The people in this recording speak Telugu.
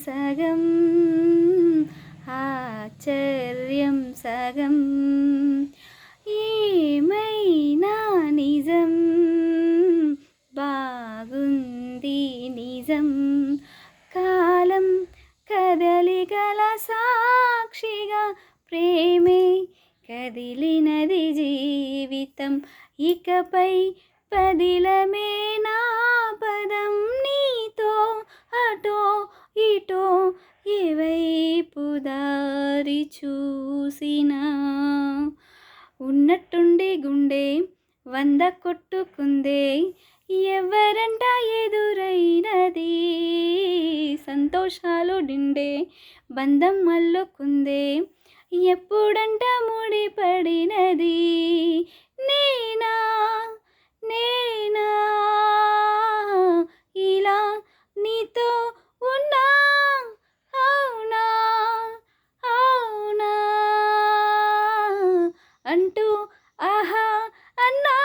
సగం ఆశ్చర్యం సగం ఏమైనా నిజం బాగుంది నిజం కాలం కదలికల సాక్షిగా ప్రేమే కదిలినది జీవితం ఇకపై పదిలమే నా పదం నీతో అటో ఇటో ఏవైపు దారి చూసినా ఉన్నట్టుండి గుండె 100 కొట్టుకుందే ఎవరంట ఎదురైనది సంతోషాలు నిండే బంధం అల్లుకుందే ఎప్పుడంట ముడిపడినది నేనా నేనా ఇలా నీతో ఉన్నా అవునా అవునా అంటూ ఆహా అన్నా